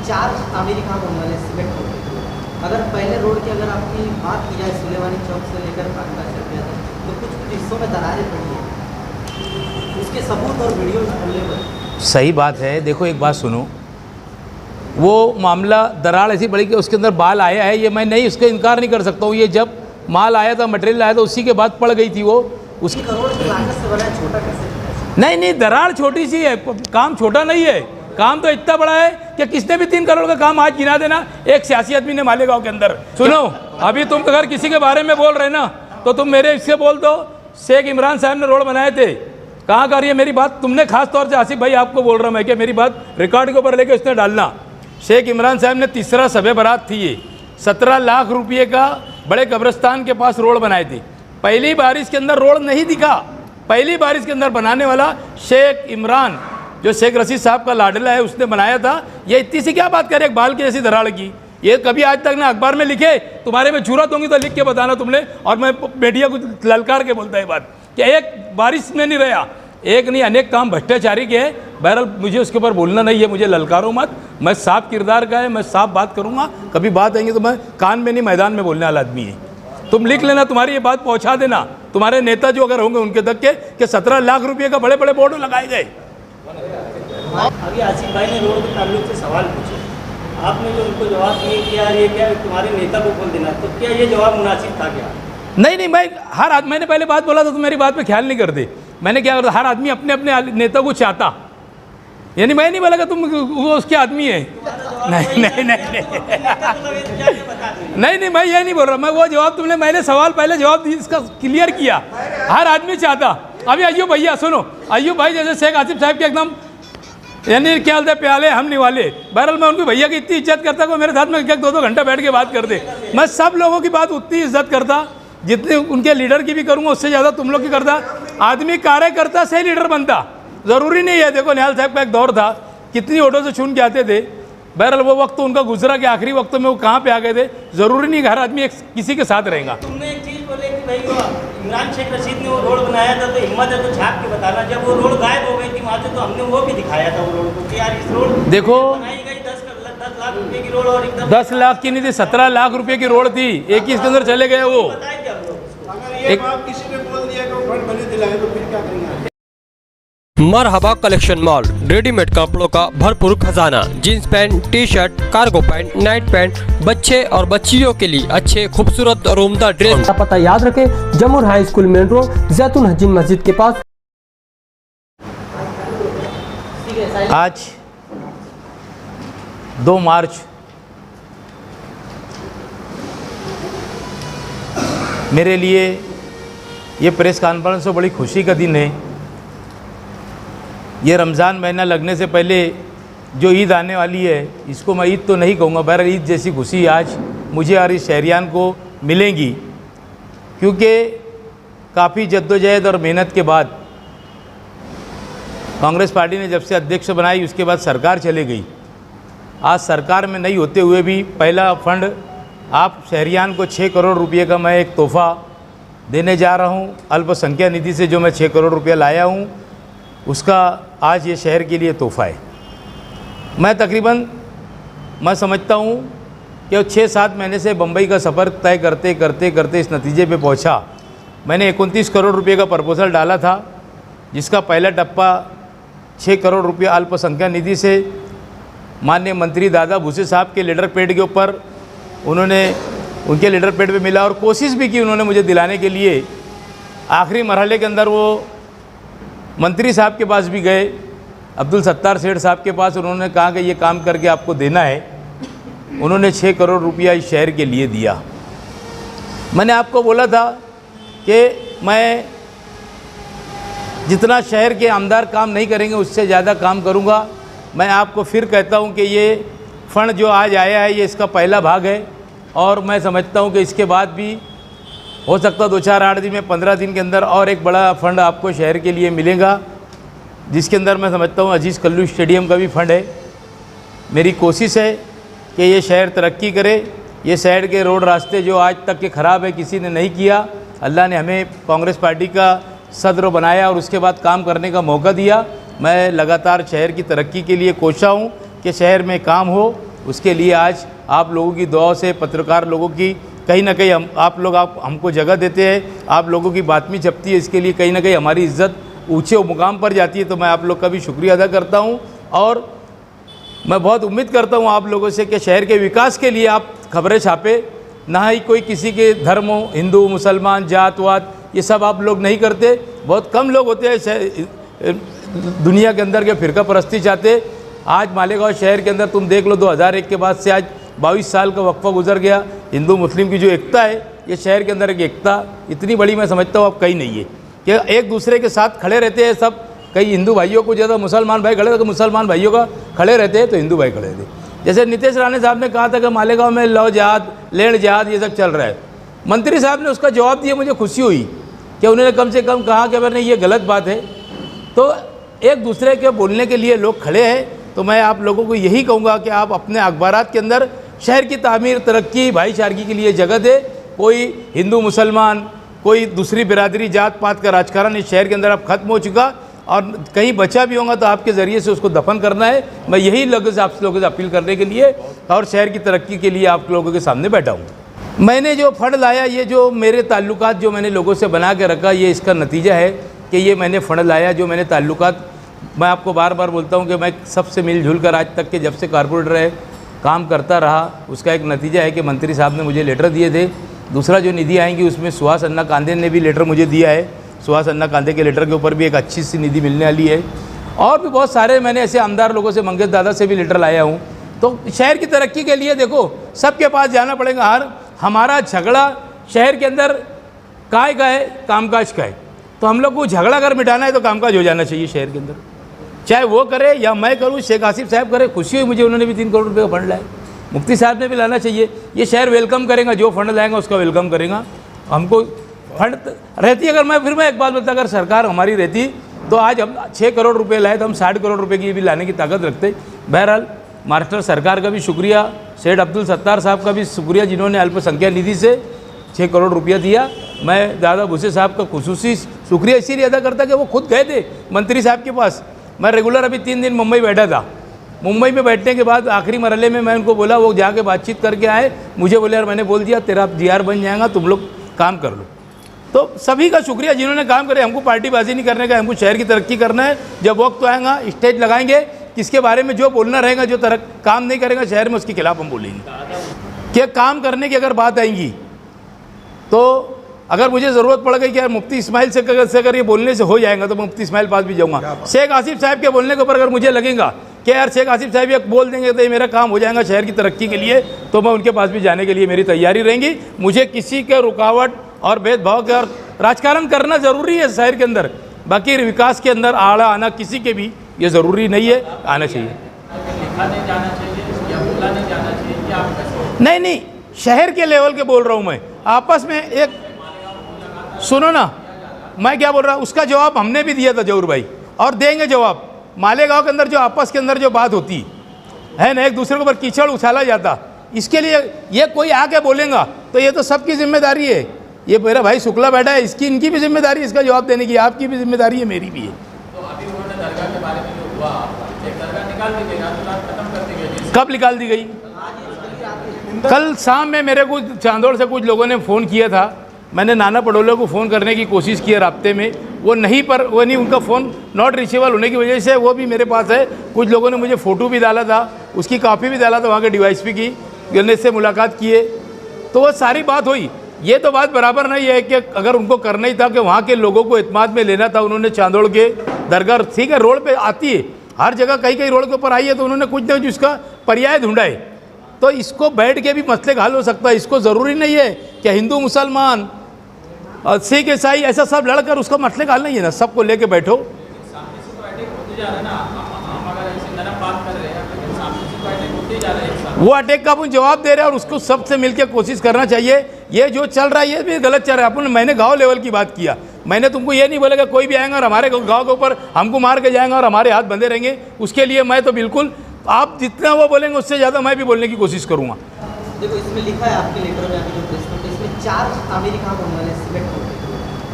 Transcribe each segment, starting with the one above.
4 तामीरी काम होने वाले सिमेंट रोड। अगर पहले रोड की अगर आपकी बात की जाए सुलेमानी चौक से लेकर कांगड़ा तक तो कुछ हिस्सों में दरारें पड़ी है, उसके सबूत और वीडियो अवेलेबल। सही बात है। देखो एक बात सुनो, वो मामला दरार ऐसी पड़ी कि उसके अंदर बाल आया है, ये मैं नहीं उसका इनकार नहीं कर सकता हूँ। ये जब माल आया था, मटेरियल आया था, उसी के बाद पड़ गई थी वो। उसकी करोड़ की लागत से बना छोटा कैसे? नहीं, दरार छोटी सी है, काम छोटा नहीं है। काम तो इतना बड़ा है कि किसने भी 3 करोड़ का काम आज गिना देना एक सियासी आदमी ने मालेगांव के अंदर। सुनो, अभी तुम अगर किसी के बारे में बोल रहे ना तो तुम मेरे इससे बोल दो, शेख इमरान साहब ने रोड बनाए थे, कहाँ कर रही है मेरी बात? तुमने खास तौर से आसिफ भाई आपको बोल रहा हूँ मैं कि मेरी बात रिकॉर्ड के ऊपर लेके उसने डालना। शेख इमरान साहब ने तीसरा शब बारात थी, ये 17 लाख रुपये का बड़े कब्रिस्तान के पास रोड बनाए थे। पहली बारिश के अंदर रोड नहीं दिखा, पहली बारिश के अंदर बनाने वाला शेख इमरान जो शेख रशीद साहब का लाडला है उसने बनाया था। ये इतनी सी क्या बात करे एक बाल की ऐसी दराड़ की? ये कभी आज तक ना अखबार में लिखे, तुम्हारे में जरूरत होगी तो लिख के बताना तुमने। और मैं मीडिया को ललकार के बोलता है बात कि एक बारिश में नहीं रहा, एक नहीं अनेक काम भ्रष्टाचारी के हैं। बहरहाल मुझे उसके ऊपर बोलना नहीं है, मुझे ललकारो मत। मैं साफ किरदार का है, मैं साफ बात करूँगा। कभी बात आएंगे तो मैं कान में नहीं मैदान में बोलने वाला आदमी है। तुम लिख लेना, तुम्हारी ये बात पहुँचा देना तुम्हारे नेता जो अगर होंगे उनके तक के कि 17 लाख रुपये का बड़े बड़े बोर्ड लगाए गए। अभी आसिफ भाई ने रोड के ताल्लुक से सवाल पूछे, आपने जो उनको जवाब दिए कि यार ये क्या तुम्हारे नेता को खोल देना, तो क्या ये जवाब मुनासिब था क्या? नहीं, मैं हर आदमी, मैंने पहले बात बोला था तो मेरी बात पे ख्याल नहीं करते। मैंने क्या करता, हर आदमी अपने अपने नेता को चाहता, यानी मैं नहीं बोला कि तुम वो उसके आदमी है। नहीं मैं ये नहीं बोल रहा, मैं वो जवाब तुमने, मैंने सवाल पहले जवाब इसका क्लियर किया। हर आदमी चाहता। अभी अय्यूब भैया सुनो, अय्यूब भाई जैसे शेख आसिफ साहब के एकदम यानी क्या बोलते प्याले हम निवाले। बहरहाल मैं उनकी भैया की इतनी इज्जत करता कि मेरे साथ में 1-2 घंटा बैठ के बात करते। मैं सब लोगों की बात उतनी इज्जत करता जितनी उनके लीडर की भी करूँगा, उससे ज़्यादा तुम लोग की करता। आदमी कार्यकर्ता से लीडर बनता, ज़रूरी नहीं है। देखो निहाल साहब का एक दौर था, कितनी ऑटो से चुन के आते थे। बहरहाल वो वक्त तो उनका गुजरा कि आखिरी वक्त में वो कहाँ पे आ गए थे। ज़रूरी नहीं हर आदमी किसी के साथ रहेगा। तुमने एक चीज़ बोले कि भाई वो इमरान शेख रशीद ने वो रोड बनाया था, तो हिम्मत है तो छाप के बताना। जब वो रोड गायब हो गई थी वहाँ से तो हमने वो भी दिखाया था वो रोड को कि यार इस रोड देखो बनाई गई 10 लाख रुपये की रोड और एकदम 10 लाख की नहीं थी, 17 लाख रुपये की रोड थी। एक ही इसके अंदर चले गए वो। बताए थे हम लोग। अगर ये बात किसी ने बोल दिया कि वो फंड बने दिलाए तो फिर क्या करेंगे? मरहबा कलेक्शन मॉल, रेडीमेड कपड़ों का भरपूर खजाना। Jeans pant, T shirt, cargo pant, night pant, बच्चे और बच्चियों के लिए अच्छे खूबसूरत और उम्दा ड्रेस। पता याद रखें, जमूर हाई स्कूल मेन रोड, जैतून हजीन मस्जिद के पास। आज 2 मार्च मेरे लिए ये प्रेस कॉन्फ्रेंस से बड़ी खुशी का दिन है। ये रमज़ान महीना लगने से पहले जो ईद आने वाली है, इसको मैं ईद तो नहीं कहूँगा, बहरहाल ईद जैसी खुशी आज मुझे और इस शहरियान को मिलेंगी, क्योंकि काफ़ी जद्दोजहद और मेहनत के बाद कांग्रेस पार्टी ने जब से अध्यक्ष बनाई उसके बाद सरकार चले गई। आज सरकार में नहीं होते हुए भी पहला फंड आप शहरियान को 6 करोड़ रुपये का मैं एक तोहफ़ा देने जा रहा हूँ। अल्पसंख्यक निधि से जो मैं 6 करोड़ रुपया लाया हूँ उसका आज ये शहर के लिए तोहफ़ा है। मैं तकरीबन मैं समझता हूँ कि 6-7 महीने से बम्बई का सफ़र तय करते करते करते इस नतीजे पे पहुँचा। मैंने 29 करोड़ रुपये का प्रपोजल डाला था, जिसका पहला टप्पा 6 करोड़ रुपया अल्पसंख्यक निधि से माननीय मंत्री दादा भूसे साहब के लेटर पैड के ऊपर उनके लेटर पैड पे मिला और कोशिश भी की उन्होंने मुझे दिलाने के लिए। आखिरी मरहले के अंदर वो मंत्री साहब के पास भी गए, अब्दुल सत्तार सेठ साहब के पास। उन्होंने कहा कि ये काम करके आपको देना है। उन्होंने 6 करोड़ रुपया इस शहर के लिए दिया। मैंने आपको बोला था कि मैं जितना शहर के आमदार काम नहीं करेंगे उससे ज़्यादा काम करूंगा। मैं आपको फिर कहता हूं कि ये फ़ंड जो आज आया है ये इसका पहला भाग है, और मैं समझता हूं कि इसके बाद भी हो सकता 2-4-8 दिन में 15 दिन के अंदर और एक बड़ा फ़ंड आपको शहर के लिए मिलेगा, जिसके अंदर मैं समझता हूं अजीज़ कल्लू स्टेडियम का भी फ़ंड है। मेरी कोशिश है कि ये शहर तरक्की करे। ये शहर के रोड रास्ते जो आज तक के ख़राब है, किसी ने नहीं किया। अल्लाह ने हमें कांग्रेस पार्टी का सदर बनाया और उसके बाद काम करने का मौका दिया। मैं लगातार शहर की तरक्की के लिए कोशिश हूँ कि शहर में काम हो उसके लिए आज आप लोगों की दुआ से, पत्रकार लोगों की कहीं ना कहीं आप हमको जगह देते हैं, आप लोगों की बातमी छपती है, इसके लिए कहीं ना कहीं हमारी इज्जत ऊंचे मुकाम पर जाती है। तो मैं आप लोग का भी शुक्रिया अदा करता हूं और मैं बहुत उम्मीद करता हूं आप लोगों से कि शहर के विकास के लिए आप खबरें छापे, ना ही कोई किसी के धर्म हो, हिंदू मुसलमान जातवाद ये सब आप लोग नहीं करते। बहुत कम लोग होते हैं दुनिया के अंदर के फ़िरका परस्ती चाहते। आज मालेगांव शहर के अंदर तुम देख लो, 2001 के बाद से आज 22 साल का वक्फा गुजर गया। हिंदू मुस्लिम की जो एकता है, ये शहर के अंदर एक एकता इतनी बड़ी मैं समझता हूँ अब कहीं नहीं है कि एक दूसरे के साथ खड़े रहते हैं सब। कई हिंदू भाइयों को ज़्यादा मुसलमान भाई खड़े, तो मुसलमान भाइयों का खड़े रहते हैं तो हिंदू भाई खड़े थे। जैसे नितेश राणे साहब ने कहा था कि मालेगांव में लव जहाद, लैंड जहाद ये सब चल रहा है, मंत्री साहब ने उसका जवाब दिया, मुझे खुशी हुई कि उन्होंने कम से कम कहा कि नहीं ये गलत बात है। तो एक दूसरे के बोलने के लिए लोग खड़े हैं। तो मैं आप लोगों को यही कहूँगा कि आप अपने अखबारात के अंदर शहर की तामीर, तरक्की, भाईचारगी के लिए जगह दे। कोई हिंदू मुसलमान, कोई दूसरी बिरादरी, जात पात का राजकारण इस शहर के अंदर अब खत्म हो चुका और कहीं बचा भी होगा तो आपके ज़रिए से उसको दफन करना है। मैं यही लोगों से आप लोगों से अपील करने के लिए और शहर की तरक्की के लिए आप लोगों के सामने बैठा हूँ। मैंने जो फंड लाया, ये जो मेरे ताल्लुकात जो मैंने लोगों से बना के रखा, ये इसका नतीजा है कि ये मैंने फंड लाया, जो मैंने ताल्लुकात, मैं आपको बार बार बोलता हूँ कि मैं सबसे मिलजुल कर आज तक के जब से कारपोरेटर है काम करता रहा, उसका एक नतीजा है कि मंत्री साहब ने मुझे लेटर दिए थे। दूसरा जो निधि आएंगी उसमें सुहास अन्ना कांदे ने भी लेटर मुझे दिया है। सुहास अन्ना कांदे के लेटर के ऊपर भी एक अच्छी सी निधि मिलने वाली है। और भी बहुत सारे मैंने ऐसे आमदार लोगों से, मंगेश दादा से भी लेटर लाया हूँ। तो शहर की तरक्की के लिए देखो सबके पास जाना पड़ेगा। हमारा झगड़ा शहर के अंदर काय का है, कामकाज का है। तो हम लोग को झगड़ा अगर मिटाना है तो कामकाज हो जाना चाहिए शहर के अंदर, चाहे वो करे या मैं करूँ, शेख आसिफ साहब करे। खुशी हुई मुझे, उन्होंने भी 3 करोड़ रुपये का फंड लाया। मुफ्ती साहब ने भी लाना चाहिए। ये शहर वेलकम करेगा, जो फंड लाएगा उसका वेलकम करेगा। हमको फंड रहती, अगर मैं एक बात बोलता, अगर सरकार हमारी रहती तो आज हम 6 करोड़ रुपये लाए तो हम 60 करोड़ रुपये की भी लाने की ताकत रखते। बहरहाल महाराष्ट्र सरकार का भी शुक्रिया, सेठ अब्दुल सत्तार साहब का भी शुक्रिया जिन्होंने अल्पसंख्यक निधि से 6 करोड़ रुपया दिया। मैं दादा भूसे साहब का खुसूसी शुक्रिया इसीलिए अदा करता कि वो खुद गए थे मंत्री साहब के पास। मैं रेगुलर अभी 3 दिन मुंबई बैठा था। मुंबई में बैठने के बाद आखिरी मरहले में मैं उनको बोला, वो जाके बातचीत करके आए। मुझे बोले यार मैंने बोल दिया तेरा जीआर बन जाएगा, तुम लोग काम कर लो। तो सभी का शुक्रिया जिन्होंने काम करे। हमको पार्टीबाजी नहीं करने का, हमको शहर की तरक्की करना है। जब वक्त तो आएगा स्टेज लगाएंगे, किसके बारे में जो बोलना रहेगा, जो काम नहीं करेगा शहर में उसके खिलाफ हम बोलेंगे। कि काम करने की अगर बात आएंगी तो अगर मुझे ज़रूरत पड़ गई कि यार मुफ्ती इस्माइल से अगर ये बोलने से हो जाएगा तो मैं मुफ्ती इस्माइल पास भी जाऊँगा। शेख आसिफ साहब के बोलने के ऊपर अगर मुझे लगेगा कि यार शेख आसिफ साहब ये बोल देंगे तो ये मेरा काम हो जाएगा शहर की तरक्की के लिए, तो मैं उनके पास भी जाने के लिए मेरी तैयारी रहेंगी। मुझे किसी के रुकावट और भेदभाव के और राजकारण करना ज़रूरी है शहर के अंदर, बाकी विकास के अंदर आड़ा आना किसी के भी ये ज़रूरी नहीं है, आना चाहिए। नहीं, शहर के लेवल के बोल रहा हूँ मैं। आपस में एक सुनो ना, मैं क्या बोल रहा हूँ उसका जवाब हमने भी दिया था जहूर भाई, और देंगे जवाब। मालेगांव के अंदर जो आपस के अंदर जो बात होती है ना, एक दूसरे के ऊपर कीचड़ उछाला जाता, इसके लिए ये कोई आके बोलेगा तो ये तो सबकी जिम्मेदारी है। ये मेरा भाई शुक्ला बैठा है, इसकी इनकी भी जिम्मेदारी है इसका जवाब देने की, आपकी भी जिम्मेदारी है, मेरी भी है। तो अभी उन्होंने दरगाह के बारे में जो हुआ, एक दरगाह निकाल दी गई, रात खत्म कर दी गई। कब निकाल दी गई? कल शाम में मेरे को चांदोड़ से कुछ लोगों ने फ़ोन किया था। मैंने नाना पडोले को फ़ोन करने की कोशिश की है राब्ते में, वो नहीं, उनका फ़ोन नॉट रिचेबल होने की वजह से वो भी मेरे पास है। कुछ लोगों ने मुझे फ़ोटो भी डाला था, उसकी कॉपी भी डाला था वहाँ के डीवाईएसपी की, गणेश से मुलाकात किए तो वो सारी बात हुई। ये तो बात बराबर नहीं है कि अगर उनको करना ही था कि वहाँ के लोगों को इत्मीनान में लेना था, उन्होंने चांदोड़ के दरगाह, ठीक है रोड पे आती है हर जगह, कहीं रोड के ऊपर आई है, तो उन्होंने कुछ ना कुछ उसका पर्याय ढूंढा है। तो इसको बैठ के भी मसले का हल हो सकता है। इसको ज़रूरी नहीं है कि हिंदू मुसलमान और सिख ईसाई ऐसा सब लड़कर उसका मसले का हल नहीं है ना, सबको लेके बैठो। वो अटैक का अपन जवाब दे रहे हैं और उसको सबसे मिलकर कोशिश करना चाहिए। ये जो चल रहा है ये भी गलत चल रहा है। अपन मैंने गांव लेवल की बात किया, मैंने तुमको ये नहीं बोला कि कोई भी आएगा और हमारे गांव के ऊपर हमको मार के जाएगा और हमारे हाथ बंधे रहेंगे। उसके लिए मैं तो बिल्कुल, आप जितना वो बोलेंगे उससे ज़्यादा मैं भी बोलने की कोशिश करूँगा। देखो इसमें लिखा है आपके लेटर में, अभी जो प्रेस नोट है, इसमें 4 तामीरी काम होने वाले सिमेंट रोड के।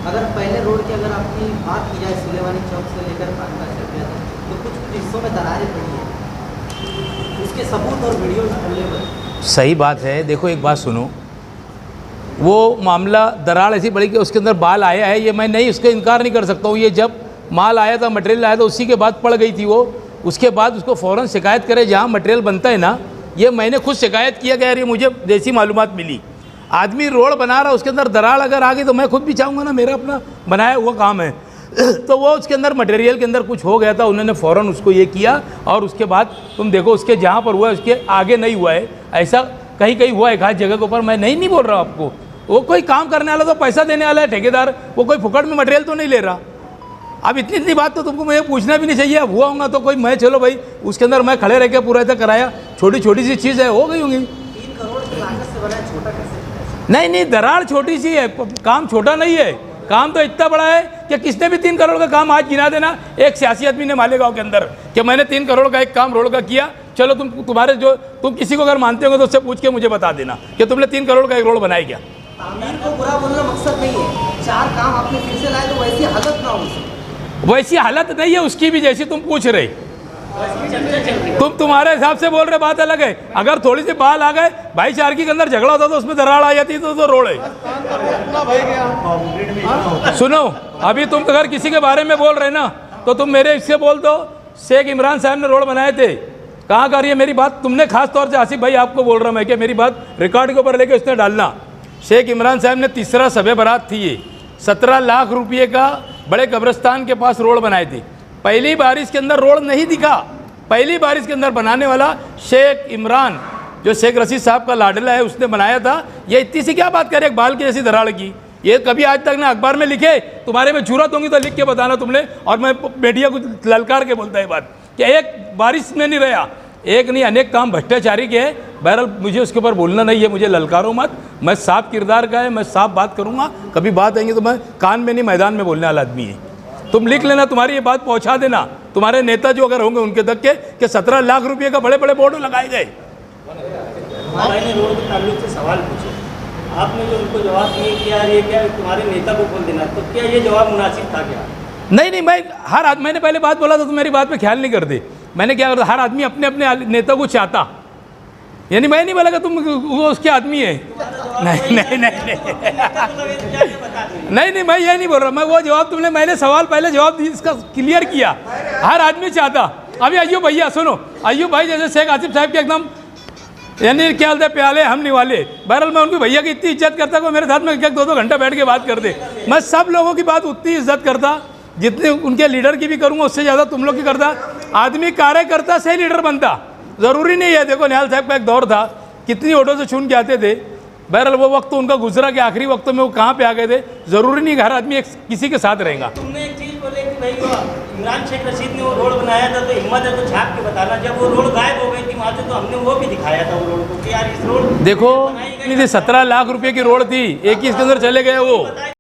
अगर पहले रोड की अगर आपकी बात की जाए सुलेवानी चौक से लेकर खानका चौक तक, तो कुछ हिस्सों में दरारें पड़ी है। उसके सबूत और वीडियो अवेलेबल। सही बात है। देखो एक बात सुनो, वो मामला दरार ऐसी पड़ी कि उसके अंदर बाल आया है, ये मैं नहीं उसका इनकार नहीं कर सकता हूँ। ये जब माल आया था, मटेरियल आया था, उसी के बाद पड़ गई थी वो। उसके बाद उसको फ़ौरन शिकायत करे जहाँ मटेरियल बनता है ना। ये मैंने खुद शिकायत किया कि यार ये मुझे जैसी मालूमात मिली, आदमी रोड बना रहा उसके अंदर दरार अगर आ गई तो मैं खुद भी चाहूँगा ना, मेरा अपना बनाया हुआ काम है। तो वो उसके अंदर मटेरियल के अंदर कुछ हो गया था, उन्होंने फ़ौरन उसको ये किया और उसके बाद तुम देखो उसके जहाँ पर हुआ है उसके आगे नहीं हुआ है। ऐसा कहीं कहीं हुआ है एक आध जगह के ऊपर, मैं नहीं बोल रहा हूँ आपको। वो कोई काम करने वाला तो पैसा देने वाला है ठेकेदार, वो कोई फुकट में मटेरियल तो नहीं ले रहा। अब इतनी बात तो तुमको मुझे पूछना भी नहीं चाहिए। अब हुआ होगा तो कोई मैं चलो भाई उसके अंदर मैं खड़े रह के पूरा ऐसा कराया, छोटी छोटी सी चीज़ है, हो गई होंगी। 3 करोड़ की लागत से बना है, छोटा कैसे? नहीं, दरार छोटी सी है, काम छोटा नहीं है। काम तो इतना बड़ा है कि किसने भी 3 करोड़ का काम आज गिना देना। एक सियासी आदमी ने मालेगांव के अंदर कि मैंने 3 करोड़ का एक काम रोड का किया, चलो तुम्हारे जो तुम किसी को अगर मानते हो तो उससे पूछ के मुझे बता देना कि तुमने 3 करोड़ का एक रोड बनाया क्या। तामीर को बुरा बोलना मकसद नहीं है, 4 काम आपने फिर से लाए तो वैसी हालत ना हो। वैसी हालत नहीं है उसकी भी जैसी तुम पूछ रहे। तुम्हारे हिसाब से बोल रहे, बात अलग है। अगर थोड़ी सी बाल आ गए, भाईचारगी के अंदर झगड़ा होता तो उसमें दरार आ जाती तो रोड है। सुनो, अभी तुम अगर किसी के बारे में बोल रहे ना तो तुम मेरे इससे बोल दो, शेख इमरान साहब ने रोड बनाए थे, कहाँ कर रही है मेरी बात। तुमने खास तौर से आसिफ भाई आपको बोल रहा मैं कि मेरी बात रिकॉर्ड के ऊपर लेके उसने डालना। शेख इमरान साहब ने तीसरा शब बारात थी, ये 17 लाख रुपये का बड़े कब्रिस्तान के पास रोड बनाए थे। पहली बारिश के अंदर रोड नहीं दिखा, पहली बारिश के अंदर बनाने वाला शेख इमरान, जो शेख रशीद साहब का लाडला है, उसने बनाया था। ये इतनी सी क्या बात करे एक बाल की जैसी दरार की। ये कभी आज तक ना अखबार में लिखे, तुम्हारे में जरूरत होंगी तो लिख के बताना तुमने। और मैं मीडिया को ललकार के बोलता है बात कि एक बारिश में नहीं रहा, एक नहीं अनेक काम भ्रष्टाचारी के हैं। बहरहाल मुझे उसके ऊपर बोलना नहीं है, मुझे ललकारो मत। मैं साफ किरदार का है, मैं साफ बात करूँगा। कभी बात आएंगी तो मैं कान में नहीं मैदान में बोलने वाला आदमी है। तुम लिख लेना, तुम्हारी ये बात पहुंचा देना तुम्हारे नेता जो अगर होंगे उनके तक के कि 17 लाख रुपए का बड़े बड़े बोर्ड लगाए गए। भाई ने रोड के ताल्लुक से सवाल पूछे, आपने जो उनको जवाब दिए कि यार ये क्या तुम्हारे नेता को बोल देना, तो क्या ये जवाब मुनासिब था क्या? नहीं, मैं हर आदमी, मैंने पहले बात बोला था तो मेरी बात पे ख्याल नहीं करते। मैंने क्या करता, हर आदमी अपने अपने नेता को चाहता, यानी मैं नहीं बोला कि तुम वो उसके आदमी है। नहीं, मैं ये नहीं बोल रहा। मैं वो जवाब तुमने, मैंने सवाल पहले जवाब दी, इसका क्लियर किया। हर आदमी चाहता। अभी अय्यूब भैया सुनो, अय्यूब भाई जैसे शेख आसिफ साहब के एकदम यानी क्या बोलते प्याले हम निवाले। बहरहाल मैं उनकी भैया की इतनी इज्जत करता कि मेरे साथ में 1-2 घंटा बैठ के बात करते। मैं सब लोगों की बात उतनी इज्जत करता जितने उनके लीडर की भी करूँगा, उससे ज़्यादा तुम लोग की करता। आदमी कार्यकर्ता से ही लीडर बनता, ज़रूरी नहीं है। देखो निहाल साहब का एक दौर था, कितनी ऑटो से चुन के आते थे। बहरहाल वो वक्त उनका गुजरा कि आखिरी वक्त में वो कहाँ पे आ गए थे। ज़रूरी नहीं हर आदमी किसी के साथ रहेगा। तुमने एक चीज़ बोले कि भाई वो इमरान शेख रशीद ने वो रोड बनाया था, तो हिम्मत है तो छाप के बताना। जब वो रोड गायब हो गई थी वहाँ से, तो हमने वो भी दिखाया था वो रोड को कि यार इस रोड देखो 17 लाख रुपए की रोड थी, एक ही इसके अंदर चले गए वो।